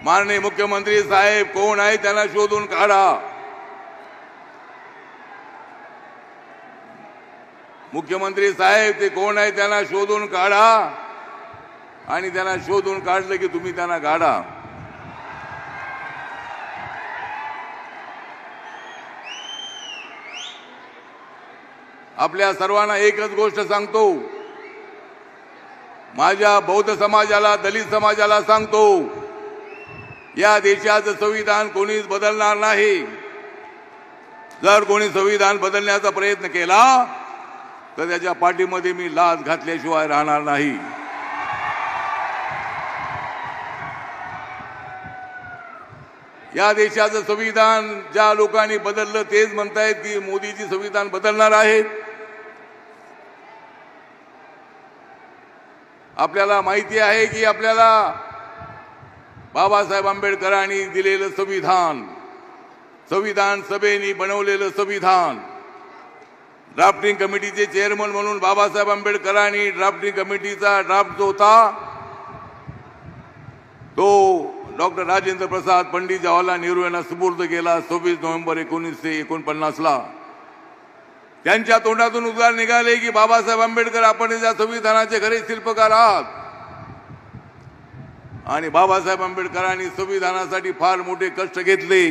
माननीय मुख्यमंत्री साहेब कोण आहे त्यांना शोधून काढा। मुख्यमंत्री साहेब ते कोण आहे त्यांना शोधून काढा आणि त्यांना शोधून काढलं की तुम्ही त्यांना काढा। आपल्या सर्वांना एकच गोष्ट सांगतो, माझ्या बौद्ध समाजाला, दलित समाजाला सांगतो, या देशाचं संविधान कोणीच बदलणार नाही। जर कोणी संविधान बदलण्याचा प्रयत्न केला तर त्याच्या पाठीमध्ये मी लाच घातल्याशिवाय राहणार नाही। या देशाचं संविधान ज्या लोकांनी बदललं तेच म्हणतायत की मोदीजी संविधान बदलणार आहेत। आपल्याला माहिती आहे की आपल्याला बाबासाहेब आंबेडकरांनी दिलेलं संविधान, संविधान सभेने बनवलेलं संविधान, ड्राफ्टिंग कमिटीचे चेअरमन म्हणून बाबासाहेब आंबेडकरांनी ड्राफ्टिंग कमिटीचा ड्राफ्ट जो होता तो डॉक्टर राजेंद्र प्रसाद पंडित जवाहरलाल नेहरू यांना सुपूर्द केला 26 नोव्हेंबर 1949 ला। त्यांच्या तोंडातून उद्गार निघाले की बाबासाहेब आंबेडकर आपण या संविधानाचे खरे शिल्पकार आहात। आणि बाबासाहेब आंबेडकरांनी संविधानासाठी फार मोठे कष्ट घेतले।